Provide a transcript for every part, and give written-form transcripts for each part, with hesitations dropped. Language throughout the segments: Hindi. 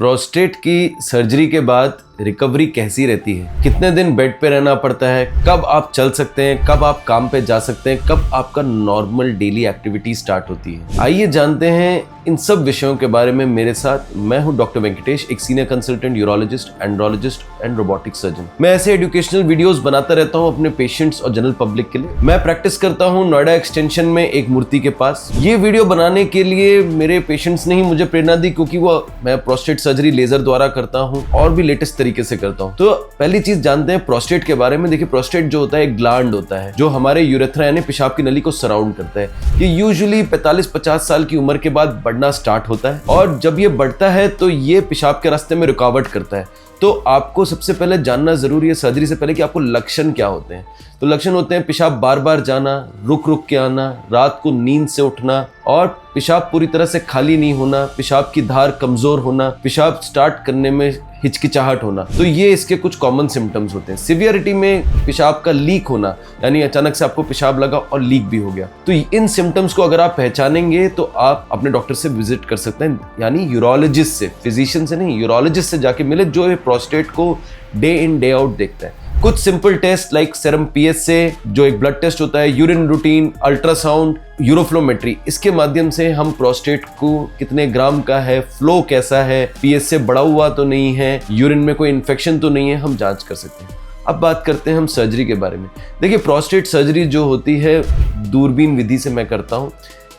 प्रोस्टेट की सर्जरी के बाद रिकवरी कैसी रहती है, कितने दिन बेड पे रहना पड़ता है, कब आप चल सकते हैं, कब आप काम पे जा सकते हैं, कब आपका नॉर्मल डेली एक्टिविटी स्टार्ट होती है। आइए जानते हैं इन सब विषयों के बारे में। मेरे साथ मैं हूं डॉक्टर वेंकटेश, एक senior consultant urologist, andrologist and robotic surgeon. मैं ऐसे एजुकेशनल वीडियोस बनाता रहता हूं अपने पेशेंट्स और जनरल पब्लिक के लिए। मैं प्रैक्टिस करता हूं नोएडा एक्सटेंशन में एक मूर्ति के पास। ये वीडियो बनाने के लिए मेरे पेशेंट्स ने ही मुझे प्रेरणा दी, क्योंकि मैं प्रोस्टेट सर्जरी लेजर द्वारा करता हूँ और भी लेटेस्ट तरीके से करता हूँ। तो पहली चीज जानते हैं प्रोस्टेट के बारे में। देखिए, प्रोस्टेट जो होता है एक ग्लैंड होता है जो हमारे यूरेथ्रा यानी पेशाब की नली को सराउंड करता है। ये यूजुअली 45-50 साल की उम्र के बाद बढ़ना स्टार्ट होता है, और जब ये बढ़ता है तो ये पेशाब के रास्ते में रुकावट करता है। तो आपको सबसे पहले जानना जरूरी है सर्जरी से पहले कि आपको लक्षण क्या होते हैं। तो लक्षण होते हैं पेशाब बार बार जाना, रुक रुक के आना, रात को नींद से उठना, और पेशाब पूरी तरह से खाली नहीं होना, पेशाब की धार कमजोर होना, पेशाब स्टार्ट करने में हिचकिचाहट होना। तो ये इसके कुछ कॉमन सिम्टम्स होते हैं। सिवियरिटी में पेशाब का लीक होना, यानी अचानक से आपको पेशाब लगा और लीक भी हो गया। तो इन सिम्टम्स को अगर आप पहचानेंगे तो आप अपने डॉक्टर से विजिट कर सकते हैं, यानी यूरोलॉजिस्ट से, फिजिशियन से नहीं, यूरोलॉजिस्ट से जाके मिले जो प्रोस्टेट को डे इन डे आउट देखता है। कुछ simple taste like serum PSA, जो एक ब्लड टेस्ट होता है, यूरिन रूटीन, अल्ट्रासाउंड, यूरोफ्लोमेट्री, इसके माध्यम से हम प्रोस्टेट को कितने ग्राम का है, फ्लो कैसा है, पीएसए बढ़ा हुआ तो नहीं है, यूरिन में कोई इन्फेक्शन तो नहीं है, हम जांच कर सकते हैं। अब बात करते हैं हम सर्जरी के बारे में। देखिए, प्रोस्टेट सर्जरी जो होती है दूरबीन विधि से मैं करता हूँ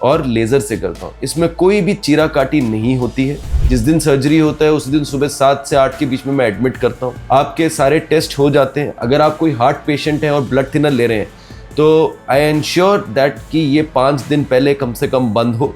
और लेजर से करता हूँ। इसमें कोई भी चीरा काटी नहीं होती है। जिस दिन सर्जरी होता है उस दिन सुबह 7 से 8 के बीच में मैं एडमिट करता हूँ। आपके सारे टेस्ट हो जाते हैं। अगर आप कोई हार्ट पेशेंट हैं और ब्लड थिनर ले रहे हैं तो आई एंश्योर दैट कि ये 5 दिन पहले कम से कम बंद हो,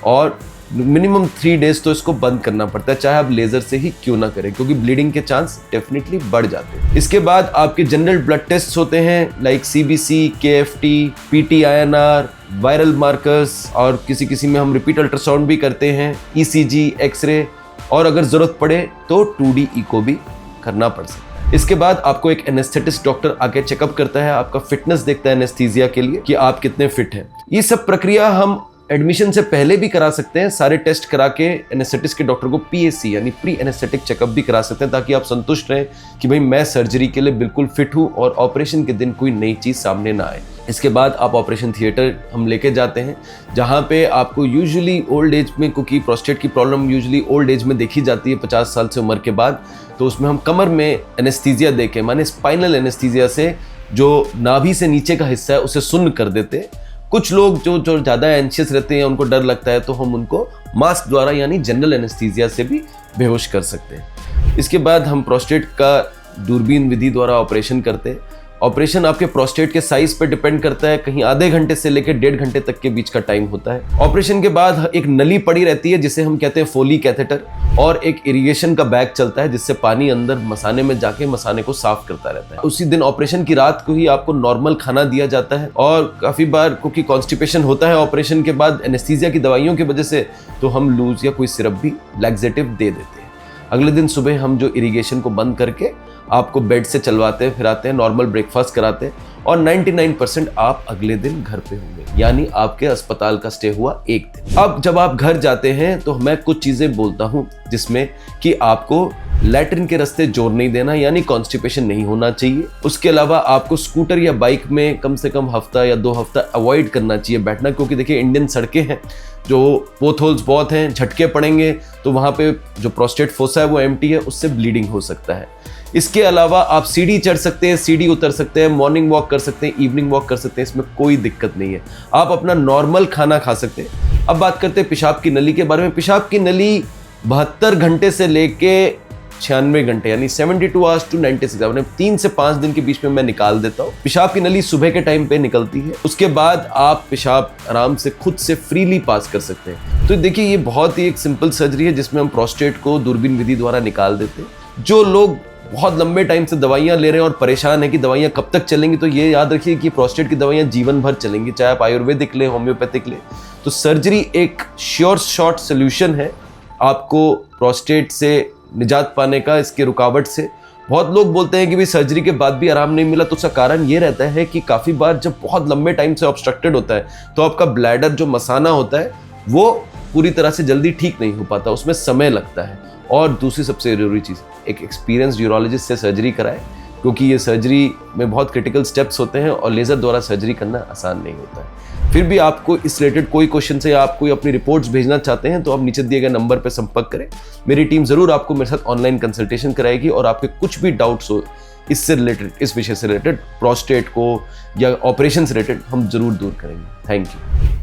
और मिनिमम 3 डेज तो इसको बंद करना पड़ता है, चाहे आप लेजर से ही क्यों ना करें, क्योंकि ब्लीडिंग के चांस डेफिनेटली बढ़ जाते हैं। इसके बाद आपके जनरल ब्लड टेस्ट होते हैं like CBC, KFT, PT INR, viral markers, और किसी में हम रिपीट अल्ट्रासाउंड भी करते हैं, ईसीजी, एक्सरे, और अगर जरूरत पड़े तो 2D इको भी करना पड़ सकता है। इसके बाद आपको एक एनेस्थेटिस्ट डॉक्टर आके चेकअप करता है, आपका फिटनेस देखता है एनेस्थीसिया के लिए कि आप कितने फिट हैं। ये सब प्रक्रिया हम एडमिशन से पहले भी करा सकते हैं। सारे टेस्ट करा के एनेस्थेटिस्ट के डॉक्टर को पीएससी यानी प्री एनेस्थेटिक चेकअप भी करा सकते हैं, ताकि आप संतुष्ट रहें कि भाई मैं सर्जरी के लिए बिल्कुल फिट हूं और ऑपरेशन के दिन कोई नई चीज सामने ना आए। इसके बाद आप ऑपरेशन थिएटर हम लेके जाते हैं, जहां पे आपको यूजुअली ओल्ड एज में, क्योंकि प्रोस्टेट की प्रॉब्लम यूजुअली ओल्ड एज में देखी जाती है 50 साल से उम्र के बाद, तो उसमें हम कमर में एनेस्थीसिया देके, माने स्पाइनल एनेस्थीसिया से जो नाभि से नीचे का हिस्सा है उसे सुन्न कर देते हैं। कुछ लोग जो ज़्यादा एंशियस रहते हैं, उनको डर लगता है, तो हम उनको मास्क द्वारा यानी जनरल एनेस्थीसिया से भी बेहोश कर सकते हैं। इसके बाद हम प्रोस्टेट का दूरबीन विधि द्वारा ऑपरेशन करते हैं। ऑपरेशन आपके प्रोस्टेट के साइज पर डिपेंड करता है, कहीं आधे घंटे से लेकर 1.5 घंटे तक के बीच का टाइम होता है। ऑपरेशन के बाद एक नली पड़ी रहती है जिसे हम कहते हैं फोली कैथेटर, और एक इरिगेशन का बैग चलता है जिससे पानी अंदर मसाने में जाके मसाने को साफ करता रहता है। उसी दिन ऑपरेशन की रात को ही आपको नॉर्मल खाना दिया जाता है, और काफी बार क्योंकि कॉन्स्टिपेशन होता है ऑपरेशन के बाद एनेस्थीसिया की दवाइयों की वजह से, तो हम लूज या कोई सिरप भी लैक्सेटिव दे देते हैं। अगले दिन सुबह हम जो इरिगेशन को बंद करके आपको बेड से चलवाते हैं, फिराते हैं, नॉर्मल ब्रेकफास्ट कराते हैं, और 99% आप अगले दिन घर पे होंगे, यानी आपके अस्पताल का स्टे हुआ 1 दिन। अब जब आप घर जाते हैं तो मैं कुछ चीजें बोलता हूं, जिसमें कि आपको लैट्रिन के रास्ते जोर नहीं देना, यानी कॉन्स्टिपेशन नहीं होना चाहिए। उसके अलावा आपको स्कूटर या बाइक में कम से कम हफ्ता या 2 हफ्ता अवॉइड करना चाहिए बैठना, क्योंकि देखिए इंडियन सड़कें हैं जो पोथहोल्स बहुत हैं, झटके पड़ेंगे तो वहाँ पे जो प्रोस्टेट फोसा है वो एम्प्टी है, उससे ब्लीडिंग हो सकता है। इसके अलावा आप सीढ़ी चढ़ सकते हैं, सीढ़ी उतर सकते हैं, मॉर्निंग वॉक कर सकते हैं, इवनिंग वॉक कर सकते हैं, इसमें कोई दिक्कत नहीं है। आप अपना नॉर्मल खाना खा सकते हैं। अब बात करते हैं पेशाब की नली के बारे में। पेशाब की नली 72 घंटे से लेके 96 घंटे यानी 72 आवर्स टू 96 आवर्स, 3 से 5 दिन के बीच में मैं निकाल देता हूँ। पेशाब की नली सुबह के टाइम पे निकलती है। उसके बाद आप पेशाब आराम से खुद से फ्रीली पास कर सकते हैं। तो देखिए, ये बहुत ही एक सिंपल सर्जरी है जिसमें हम प्रोस्टेट को दूरबीन विधि द्वारा निकाल देते हैं। जो लोग बहुत लंबे टाइम से दवाइयां ले रहे हैं और परेशान है कि दवाइयां कब तक चलेंगी, तो ये याद रखिए कि प्रोस्टेट की दवाइयां जीवन भर चलेंगी, चाहे आप आयुर्वेदिक ले, होम्योपैथिक ले। तो सर्जरी एक श्योर शॉर्ट सोल्यूशन है आपको प्रोस्टेट से निजात पाने का, इसके रुकावट से। बहुत लोग बोलते हैं कि भाई सर्जरी के बाद भी आराम नहीं मिला, तो उसका कारण ये रहता है कि काफ़ी बार जब बहुत लंबे टाइम से ऑब्स्ट्रक्टेड होता है तो आपका ब्लैडर जो मसाना होता है वो पूरी तरह से जल्दी ठीक नहीं हो पाता, उसमें समय लगता है। और दूसरी सबसे ज़रूरी चीज़, एक एक्सपीरियंस यूरोलॉजिस्ट से सर्जरी कराएं, क्योंकि ये सर्जरी में बहुत क्रिटिकल स्टेप्स होते हैं और लेज़र द्वारा सर्जरी करना आसान नहीं होता है। फिर भी आपको इस रिलेटेड कोई क्वेश्चन है या आप कोई अपनी रिपोर्ट्स भेजना चाहते हैं तो आप नीचे दिए गए नंबर पर संपर्क करें। मेरी टीम ज़रूर आपको मेरे साथ ऑनलाइन कंसल्टेशन कराएगी और आपके कुछ भी डाउट्स हो इससे रिलेटेड, इस विषय से रिलेटेड, प्रोस्टेट को या ऑपरेशन से रिलेटेड, हम ज़रूर दूर करेंगे। Thank you.